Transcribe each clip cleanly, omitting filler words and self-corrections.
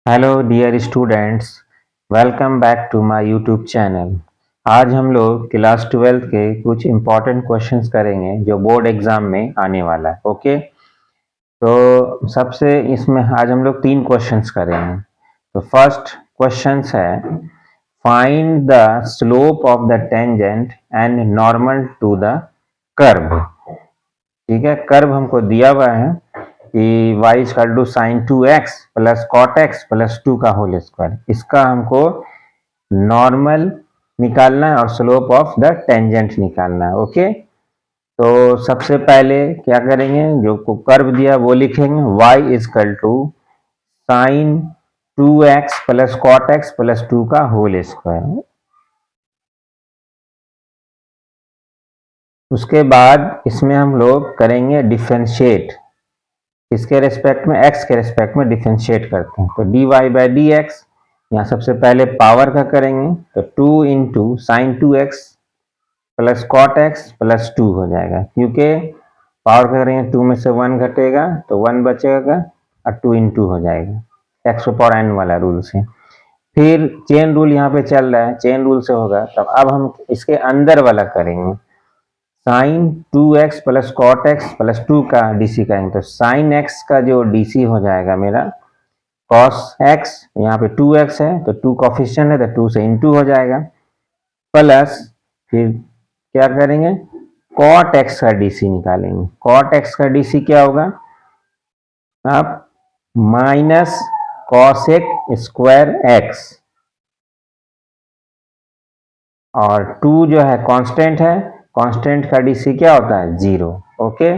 Hello dear students, welcome back to my YouTube channel. आज हम लोग क्लास 12 के कुछ इम्पोर्टेंट क्वेश्चंस करेंगे जो बोर्ड एग्जाम में आने वाला है। ओके, तो सबसे इसमें आज हम लोग 3 क्वेश्चंस करेंगे। तो फर्स्ट क्वेश्चंस है, find the slope of the tangent and normal to the curve. ठीक है, कर्व हमको दिया हुआ है कि y equal to sine 2x plus cot x plus 2 का होल स्क्वायर। इसका हमको नॉर्मल निकालना है और स्लोप ऑफ द टेंजेंट निकालना है। ओके, तो सबसे पहले क्या करेंगे, जो कर्व दिया वो लिखेंगे y equal to sine 2x plus cot x plus 2 का होल स्क्वायर। उसके बाद इसमें हम लोग करेंगे डिफरेंशिएट, इसके रेस्पेक्ट में x के रेस्पेक्ट में डिफरेंशिएट करते हैं। तो dy बाई डी एक्स, यहाँ सबसे पहले पावर का करेंगे तो 2 into sine 2x plus cot x plus 2 हो जाएगा, क्योंकि पावर का करेंगे 2 में से 1 घटेगा तो 1 बचेगा और 2 इंटू हो जाएगा एक्स पावर n वाला रूल से। फिर चेन रूल यहाँ पे चल रहा है, चेन रूल से होगा। तब अब हम इसके अंदर वाला करेंगे, sine 2x plus cot x plus 2 का डीसी करेंगे तो साइन x का जो डीसी हो जाएगा मेरा कॉस x, यहाँ पे 2x है तो 2 कोफिशिएंट है तो 2 से इंटू हो जाएगा, प्लस फिर क्या करेंगे कॉट x का डीसी निकालेंगे। कॉट x का डीसी क्या होगा, आप माइनस कॉसेक स्क्वायर x, और 2 जो है कांस्टेंट है, कांस्टेंट का डीसी क्या होता है 0। ओके,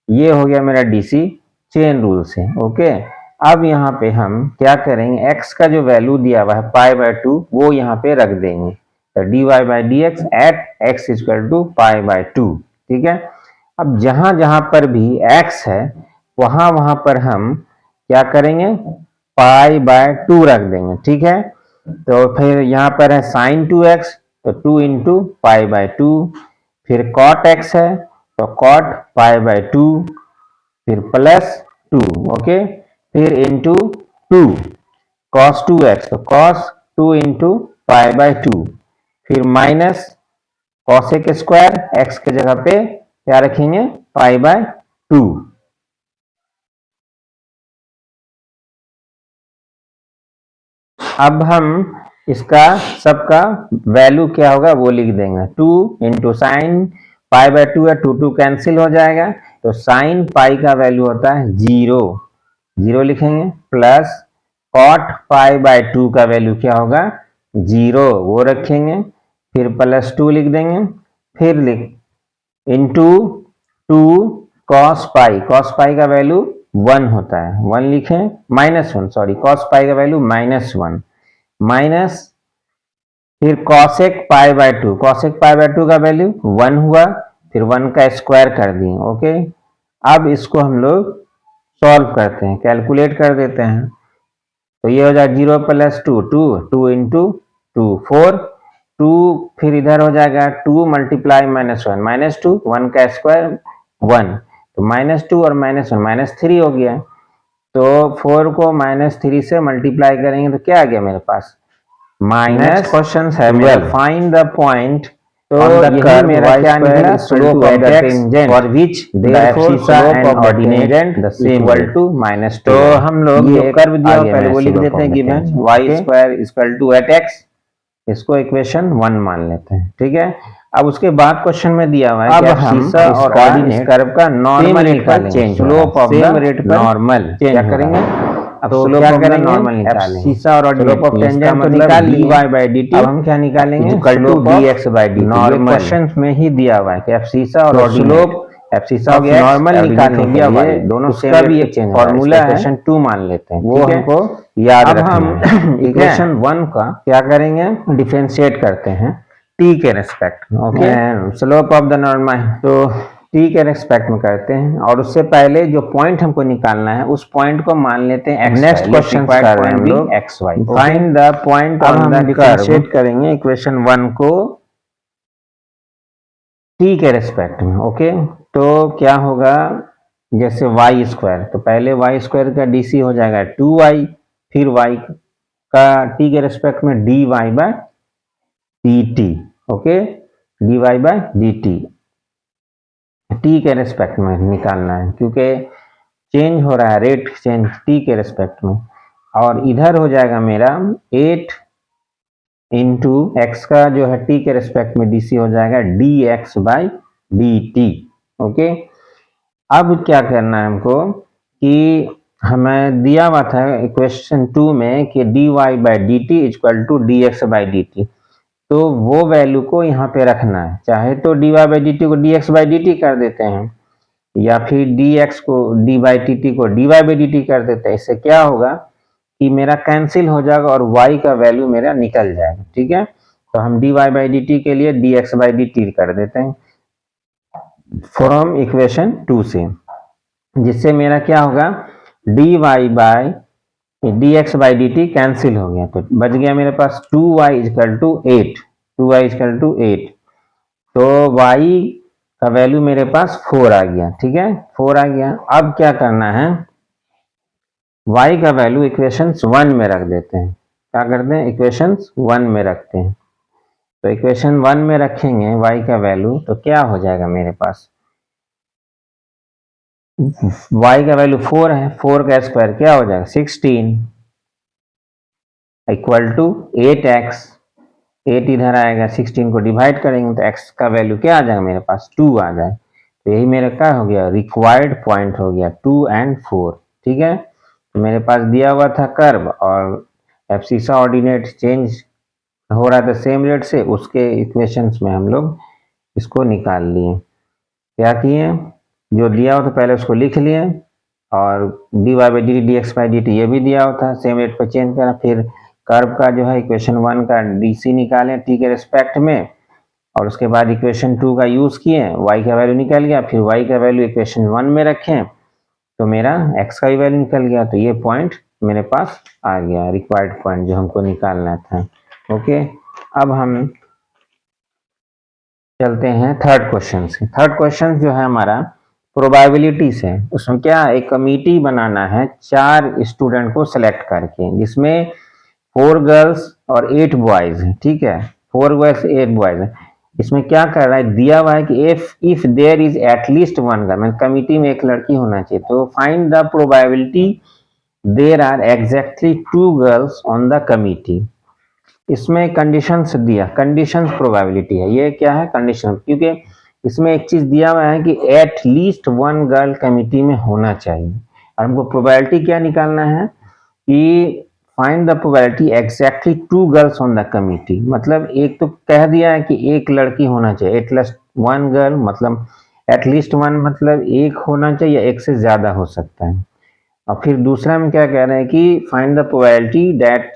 ये हो गया मेरा डीसी चेन रूल से। ओके, अब यहाँ पे हम क्या करेंगे, x का जो वैल्यू दिया हुआ है पाई बाय 2 वो यहाँ पे रख देंगे, तो dy by d x at x equal to pi by 2। ठीक है, अब जहां जहां पर भी x है वहां वहां पर हम क्या करेंगे पाई बाय 2 रख देंगे। ठीक है, तो फिर यहाँ पर है साइन 2x तो 2 इंटू पाई बाय 2, फिर कॉट x है तो कॉट पाई बाय 2, फिर प्लस 2। ओके, फिर इंटू 2 कॉस 2x तो कॉस 2 इंटू पाई बाय 2, फिर माइनस कॉसेक स्क्वायर x के जगह पे क्या रखेंगे पाई बाय 2। अब हम इसका सबका वैल्यू क्या होगा वो लिख देंगे, 2 इंटू साइन पाई बाय 2 है, 2 2 कैंसिल हो जाएगा तो साइन पाई का वैल्यू होता है 0, 0 लिखेंगे, प्लस कॉट पाई बाय 2 का वैल्यू क्या होगा 0, वो रखेंगे, फिर प्लस 2 लिख देंगे, फिर लिख इंटू 2 कॉस पाई का वैल्यू 1 होता है, 1 लिखें, माइनस 1 सॉरी, कॉस पाई का वैल्यू -1, माइनस फिर cosec pi by 2, cosec pi by 2 का वैल्यू 1 हुआ, फिर 1 का स्क्वायर कर दिए। ओके, अब इसको हम लोग सॉल्व करते हैं, कैलकुलेट कर देते हैं, तो ये हो जाएगा 0 प्लस 2 2, 2 इंटू 2 4, 2 फिर इधर हो जाएगा 2 मल्टीप्लाई -1 1 का स्क्वायर 1, तो -2 और -1 -3 हो गया, तो 4 को -3 से मल्टीप्लाई करेंगे तो क्या आ गया मेरे पास माइनस। क्वेश्चन है फाइंड द पॉइंट, तो यही मेरा क्या निकला slope of the tangent for which therefore slope of the tangent the same equal to -2। तो हम लोग ये कर्व दिया पहले वो लिख देते हैं, given y square equal to 8x, इसको इक्वेशन 1 मान लेते हैं। ठीक है, अब उसके बाद क्वेश्चन में दिया हुआ है अब हम और कोऑर्डिनेट कर्व का नॉर्मल निकालेंगे, स्लोप ऑफ द रेट पर नॉर्मल क्या करेंगे, अब तो क्या करेंगे नॉर्मल निकालेंगे, सीसा और स्लोप ऑफ टेंजेंट तो निकाल ली dy बाय dt, अब हम क्या निकालेंगे slope dx by dt। Normal question में ही दिया हुआ है कि f सीसा और स्लोप f सीसा ऑफ नॉर्मल निकालने के लिए दोनों सेम भी एक फार्मूला है, इक्वेशन 2 मान लेते हैं, वो हमको याद रखना है। अब हम इक्वेशन 1 का क्या करेंगे डिफरेंशिएट करते हैं t के respect. Okay, slope of the normal तो t के रेस्पेक्ट में करते हैं, और उससे पहले जो पॉइंट हमको निकालना है उस पॉइंट को मान लेते हैं x। नेक्स्ट क्वेश्चन कर रहे हैं हम लोग xy, find the point on the curve. Differentiate करेंगे इक्वेशन 1 को t के रेस्पेक्ट में। ओके, तो क्या होगा, जैसे y स्क्वायर, तो पहले y स्क्वायर का डीसी हो जाएगा 2y, फिर y का t के रेस्पेक्ट में dy by dt, okay, dy by dt t के रेस्पेक्ट में निकालना है क्योंकि चेंज हो रहा है, रेट चेंज t के रेस्पेक्ट में। और इधर हो जाएगा मेरा 8 इंटू एक्स का जो है t के रेस्पेक्ट में dc हो जाएगा dx बाई dt, ओके। अब क्या करना है हमको कि हमें दिया हुआ था क्वेश्चन 2 में कि dy by dt equal to dx by dt, तो वो वैल्यू को यहाँ पे रखना है। चाहे तो dy बाई dt को dx बाई dt कर देते हैं या फिर dx को d बाई dt को dy बाई dt कर देते हैं। इससे क्या होगा कि मेरा कैंसिल हो जाएगा और y का वैल्यू मेरा निकल जाएगा, ठीक है। तो हम dy बाई dt के लिए dx बाई dt कर देते हैं फ्रॉम इक्वेशन 2 से, जिससे मेरा क्या होगा dy by dx by dt cancel हो गया, तो बच गया मेरे पास 2y equal to 8, 2y equal to 8। तो y का वैल्यू मेरे पास 4 आ गया, ठीक है, 4 आ गया। अब क्या करना है, y का वैल्यू इक्वेशंस 1 में रख देते हैं। क्या करते हैं, इक्वेशंस 1 में रखते हैं। तो इक्वेशन 1 में रखेंगे y का वैल्यू, तो क्या हो जाएगा मेरे पास, y का वैल्यू 4 है, 4 का स्क्वायर क्या हो जाएगा 16 इक्वल टू 8x, 8 इधर आएगा, 16 को डिवाइड करेंगे तो x का वैल्यू क्या आ जाएगा मेरे पास 2 आ जाए। तो यही मेरा क्या हो गया, रिक्वायर्ड पॉइंट हो गया 2 and 4, ठीक है। तो मेरे पास दिया हुआ था कर्व और एब्सिसा ऑर्डिनेट चेंज हो रहा था सेम रेट से, उसके इक्वेशंस में हम लोग इसको निकाल लिए। क्या किए, जो दिया हुआ था पहले उसको लिख लिए और dy by D D x by D T ये भी दिया हुआ था, सेम रेट पर चेंज करा। फिर कर्व का जो है इक्वेशन 1 का dc निकालें t के रेस्पेक्ट में, और उसके बाद इक्वेशन 2 का यूज किए, y का वैल्यू निकल गया। फिर y का वैल्यू इक्वेशन 1 में रखें तो मेरा x का भी वैल्यू निकल गया। तो ये पॉइंट मेरे पास आ गया, रिक्वायर्ड पॉइंट जो हमको निकालना था, ओके। अब हम चलते हैं थर्ड क्वेश्चन से। थर्ड क्वेश्चन जो है हमारा प्रोबेबिलिटी से, उसमें क्या एक कमिटी बनाना है 4 स्टूडेंट को सिलेक्ट करके, जिसमें 4 गर्ल्स और 8 बॉयज है, ठीक है, 4 गर्ल्स 8 बॉयज है। इसमें क्या कर रहा है, दिया हुआ है कि if there is at least 1 girl, मतलब कमिटी में एक लड़की होना चाहिए, तो find the probability there are exactly 2 girls on the committee. इसमें कंडीशंस दिया, कंडीशंस प्रोबेबिलिटी है, ये क्या है कंडीशन, क्योंकि इसमें एक चीज दिया हुआ है कि एट लीस्ट 1 गर्ल कमिटी में होना चाहिए। और हमको प्रोबेबिलिटी क्या निकालना है कि find the probability exactly 2 girls on the committee, मतलब एक तो कह दिया है कि एक लड़की होना चाहिए, एट लीस्ट 1 गर्ल, मतलब एटलीस्ट 1 मतलब एक होना चाहिए, एक से ज्यादा हो सकता है। और फिर दूसरा में क्या कह रहे हैं कि find the probability that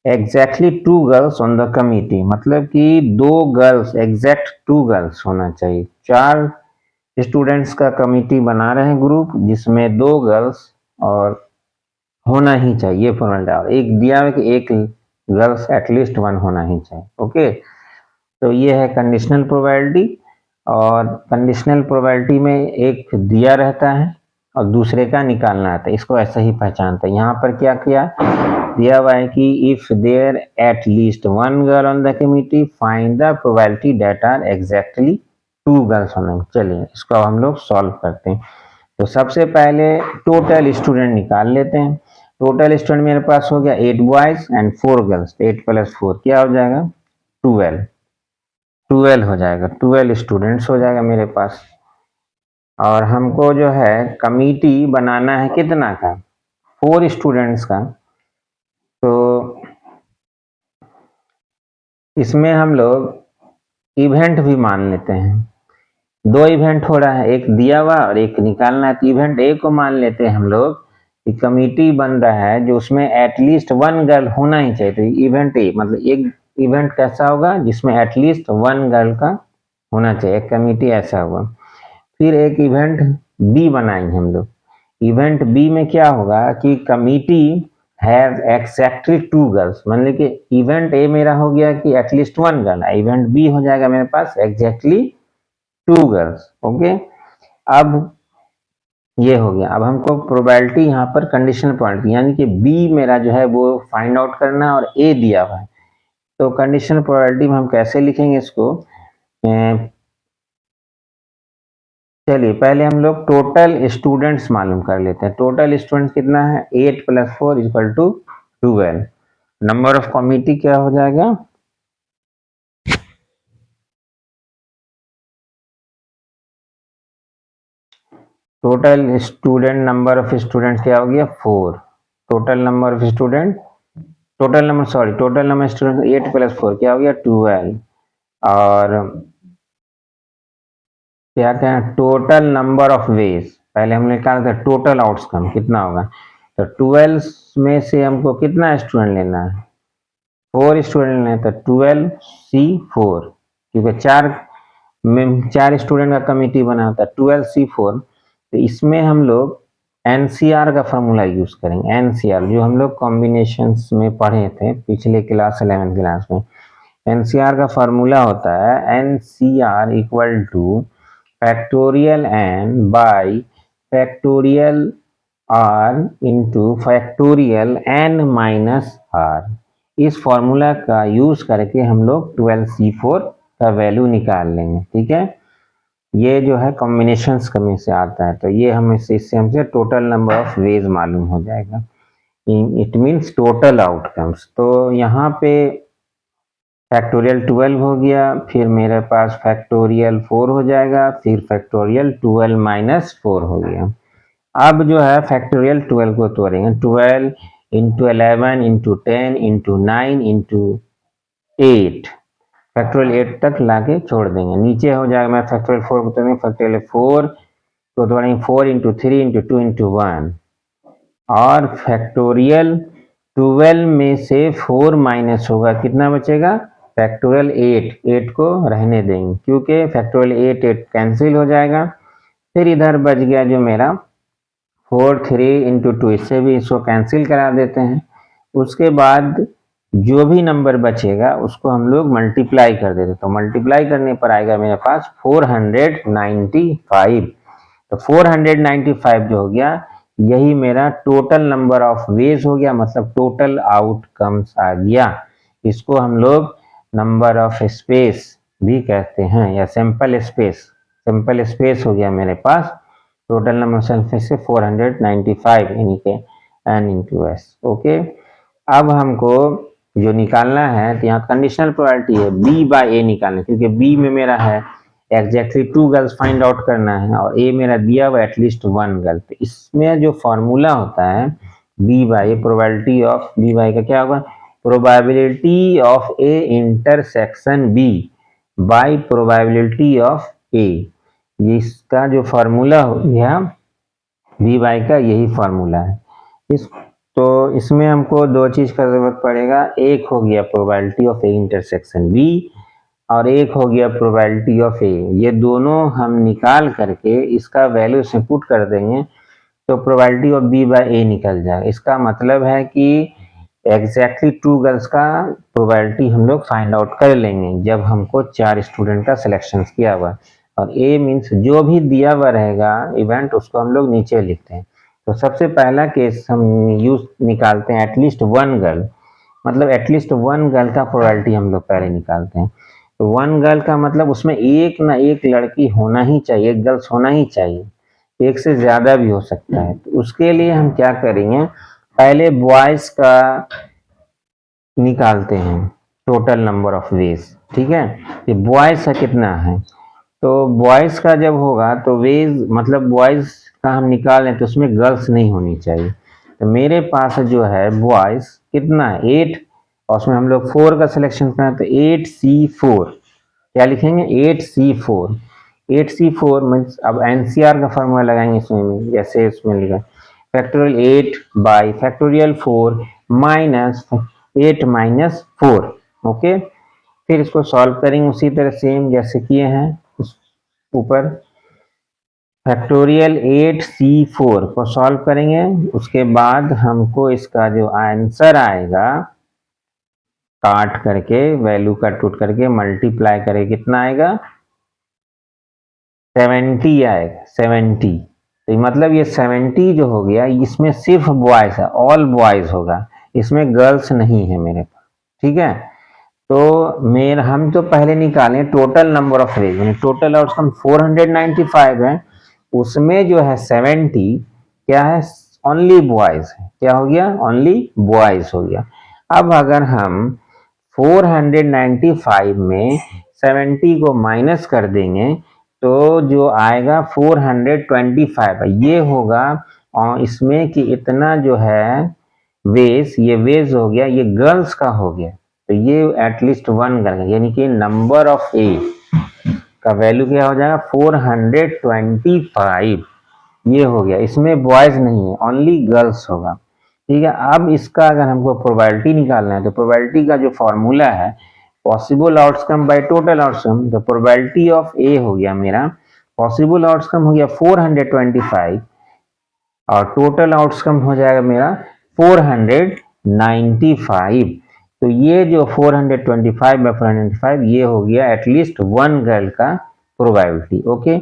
exactly 2 girls on the committee, मतलब कि 2 गर्ल्स, एग्जैक्ट 2 गर्ल्स होना चाहिए। 4 स्टूडेंट्स का कमिटी बना रहे हैं ग्रुप, जिसमें 2 गर्ल्स और होना ही चाहिए फॉर्मेलिटी, और एक दिया है कि एक गर्ल्स एटलीस्ट 1 होना ही चाहिए, ओके। तो ये है कंडीशनल प्रोबेबिलिटी, और कंडीशनल प्रोबेबिलिटी में एक दिया रहता है और दूसरे का निकालना आता है, इसको ऐसा ही पहचानते हैं। यहाँ पर क्या किया, दिया हुआ है कि if there at least 1 girl on the committee find the probability that are exactly 2 girls होना। चलिए इसको हम लोग सॉल्व करते हैं। तो सबसे पहले टोटल स्टूडेंट निकाल लेते हैं। टोटल स्टूडेंट मेरे पास हो गया 8 बॉयज एंड 4 गर्ल्स, 8 प्लस 4 क्या हो जाएगा 12, 12 हो जाएगा, 12 स्टूडेंट्स हो जाएगा मेरे पास। और हमको जो है कमिटी बनाना है कितना का, 4 स्टूडेंट्स का। तो इसमें हम लोग इवेंट भी मान लेते हैं, 2 इवेंट हो रहा है, एक दिया हुआ और एक निकालना है। तो इवेंट ए को मान लेते हैं हम लोग कि कमिटी बन रहा है जो उसमें एटलीस्ट 1 गर्ल होना ही चाहिए। तो इवेंट ए मतलब एक इवेंट कैसा होगा जिसमें एटलीस्ट 1 गर्ल का होना चाहिए, एक कमिटी ऐसा होगा। फिर एक इवेंट बी बनाएंगे हम लोग। इवेंट बी में क्या होगा कि कमिटी हैव एक्जैक्टली 2 गर्ल्स, मान ली कि इवेंट ए मेरा हो गया कि एटलीस्ट 1 गर्ल, इवेंट बी हो जाएगा मेरे पास एग्जैक्टली 2 गर्ल्स, ओके। अब ये हो गया। अब हमको प्रोबेबिलिटी यहाँ पर कंडीशनल प्रोबेबिलिटी यानी कि बी मेरा जो है वो फाइंड आउट करना है और ए दिया हुआ है। तो कंडीशनल प्रोबेबिलिटी में हम कैसे लिखेंगे इसको? चलिए पहले हम लोग टोटल स्टूडेंट्स मालूम कर लेते हैं। टोटल स्टूडेंट्स कितना है? 8 + 4 = 12। नंबर ऑफ कमिटी क्या हो जाएगा? Total student number of student क्या हो गया? 4। Total number of student total number student 8 + 4 क्या हो गया? 12। और क्या कहें? टोटल नंबर ऑफ वेज पहले हमने निकाला था टोटल आउटकम कितना होगा। तो 12 में से हमको कितना स्टूडेंट लेना है? 4 स्टूडेंट लेना है। तो 12C4 क्योंकि चार स्टूडेंट का कमिटी बना था 12C4। तो इसमें हम लोग एनसीआर का फॉर्मूला यूज करेंगे। एनसीआर जो हम लोग कॉम्बिनेशंस में पढ़े थे पिछले क्लास 11th क्लास में। एनसीआर का फॉर्मूला होता है NCR equal to factorial N by factorial R into factorial N minus R. इस फॉर्मूला का यूज करके हम लोग 12C4 का वैल्यू निकाल लेंगे। ठीक है, ये जो है कॉम्बिनेशंस में से आता है। तो ये हमें इससे हमसे टोटल नंबर ऑफ वेज मालूम हो जाएगा। It means total outcomes. तो यहाँ पे फैक्टोरियल 12 हो गया, फिर मेरे पास फैक्टोरियल 4 हो जाएगा, फिर फैक्टोरियल 12 - 4 हो गया। अब जो है फैक्टोरियल 12 को तोड़ेंगे। 12 × 11 × 10 × 9 × 8 फैक्टोरियल 8 तक लाके छोड़ देंगे। नीचे हो जाएगा मैं फैक्टोरियल 4 को तोड़ेंगे। फैक्टोरियल 4 को तोड़ेंगे 4 × 3 × 2 × 1 और फैक्टोरियल 12 में से 4 माइनस होगा कितना बचेगा? फैक्टोरियल 8 को रहने देंगे क्योंकि फैक्टोरियल 8 कैंसिल हो जाएगा। फिर इधर बच गया जो मेरा 4 3 × 2 इससे भी इसको कैंसिल करा देते हैं। उसके बाद जो भी नंबर बचेगा उसको हम लोग मल्टीप्लाई कर देते। तो मल्टीप्लाई करने पर आएगा मेरे पास 495। तो 495 जो हो गया यही मेरा टोटल नंबर ऑफ वेज हो गया, मतलब टोटल आउटकम्स आ गया। इसको हम लोग नंबर ऑफ स्पेस भी कहते हैं या सैंपल स्पेस हो गया मेरे पास। टोटल नंबर सैंपल से 495 यानी के n × s। ओके, अब हमको जो निकालना है तो यहाँ कंडीशनल प्रोबेबिलिटी है b/a निकालना, क्योंकि b में मेरा है एग्जैक्टली 2 गर्ल्स फाइंड आउट करना है और a मेरा दिया हुआ एटलीस्ट 1 गर्ल। तो इसमें जो फॉर्मूला होता है b/a प्रोबेबिलिटी ऑफ b/a का क्या होगा? Probability of a intersection b by probability of a। इसका जो फॉर्मूला हो गया b/a का, यही फॉर्मूला है। तो इसमें हमको दो चीज का जरूरत पड़ेगा। एक हो गया probability of A intersection B और एक हो गया प्रोबेबिलिटी ऑफ ए। ये दोनों हम निकाल करके इसका वैल्यू से पुट कर देंगे तो प्रोबेबिलिटी ऑफ b/a निकल जाएगा। इसका मतलब है कि एग्जैक्टली 2 गर्ल्स का प्रोबेबिलिटी हम लोग फाइंड आउट कर लेंगे जब हमको 4 स्टूडेंट का सिलेक्शन किया हुआ। और ए मीन्स जो भी दिया हुआ रहेगा इवेंट उसको हम लोग नीचे लिखते हैं। तो सबसे पहला केस हम यूज निकालते हैं एटलीस्ट 1 गर्ल, मतलब एटलीस्ट 1 गर्ल का प्रोबेबिलिटी हम लोग पहले निकालते हैं। तो 1 गर्ल का मतलब उसमें एक ना एक लड़की होना ही चाहिए, एक गर्ल्स होना ही चाहिए, एक से ज्यादा भी हो सकता है। तो उसके लिए हम क्या करेंगे, पहले बॉयज का निकालते हैं टोटल नंबर ऑफ वेज। ठीक है, ये बॉयज का कितना है? तो बॉयज का जब होगा तो वेज मतलब बॉयज का हम निकाल लें तो उसमें गर्ल्स नहीं होनी चाहिए। तो मेरे पास जो है बॉयज कितना है? 8 और उसमें हम लोग 4 का सिलेक्शन करना है तो 8C4 क्या लिखेंगे? 8C4। 8C4 मीन्स अब एनसीआर का फॉर्मूला लगाएंगे इसमें, जैसे इसमें लिखा फैक्टोरियल 8/4 माइनस 8 - 4। ओके, फिर इसको सॉल्व करेंगे उसी तरह सेम जैसे किए हैं ऊपर। फैक्टोरियल 8C4 को सॉल्व करेंगे, उसके बाद हमको इसका जो आंसर आएगा काट करके वैल्यू का टूट करके मल्टीप्लाई करके कितना आएगा? 70 आएगा, 70। तो मतलब ये 70 जो हो गया इसमें सिर्फ बॉयज है, ऑल बॉयज होगा, इसमें गर्ल्स नहीं है मेरे पास। ठीक है, तो मेरा हम तो पहले निकालें टोटल नंबर ऑफ वेज, यानी टोटल आउटकम 495 है, उसमें जो है 70 क्या है, ओनली बॉयज है। क्या हो गया, ओनली बॉयज हो गया। अब अगर हम 495 में 70 को माइनस कर देंगे तो जो आएगा 425 ये होगा, और इसमें कि इतना जो है वेज, ये वेज हो गया, ये गर्ल्स का हो गया, तो ये एटलीस्ट 1 करेंगे, यानी कि नंबर ऑफ ए का वैल्यू क्या हो जाएगा 425, ये हो गया। इसमें बॉयज नहीं है, ओनली गर्ल्स होगा। ठीक है, अब इसका अगर हमको प्रोबेबिलिटी निकालना है तो प्रोबेबिलिटी का जो फॉर्मूला है possible outcome by total outcome, तो प्रोबेबिलिटी ऑफ ए हो गया मेरा, पॉसिबल आउटकम हो गया 425 और टोटल आउटकम हो जाएगा मेरा 495। तो ये जो 425 बाय 495 ये हो गया एटलीस्ट 1 गर्ल का प्रोबेबिलिटी। ओके,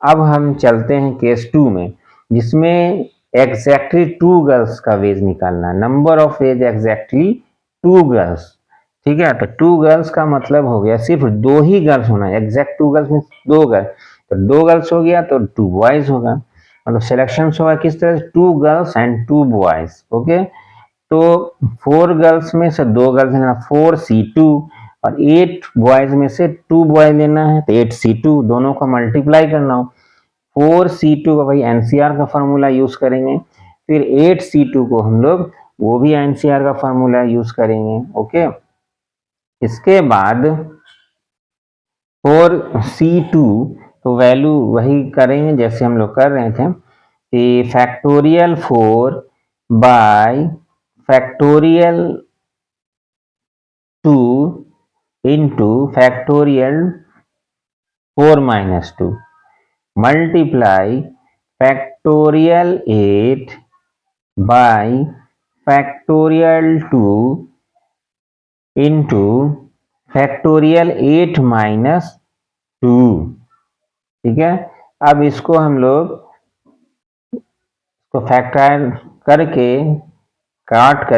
अब हम चलते हैं केस 2 में, जिसमें एग्जैक्टली 2 गर्ल्स का वेज निकालना, number of ways exactly 2 girls. ठीक है, तो 2 गर्ल्स का मतलब हो गया सिर्फ 2 ही गर्ल्स होना, एग्जैक्ट 2 गर्ल्स में 2 गर्ल्स, तो 2 गर्ल्स हो गया तो 2 बॉयज होगा, मतलब सिलेक्शन होगा किस तरह से, 2 गर्ल्स एंड 2 बॉयज। ओके, तो 4 गर्ल्स में से 2 गर्ल्स लेना 4C2 और 8 बॉयज में से 2 बॉय लेना है तो 8C2, दोनों को मल्टीप्लाई करना हो। 4C2 का भाई एनसीआर का फॉर्मूला यूज करेंगे, फिर 8C2 को हम लोग वो भी एनसीआर का फॉर्मूला यूज करेंगे। ओके, इसके बाद 4C2 तो वैल्यू वही करेंगे जैसे हम लोग कर रहे थे कि factorial 4 bye factorial 2 into factorial 4 minus 2 multiply factorial 8 bye factorial 2 into factorial 8 minus 2। ठीक है, अब इसको हम लोग को फैक्टर करके काट कर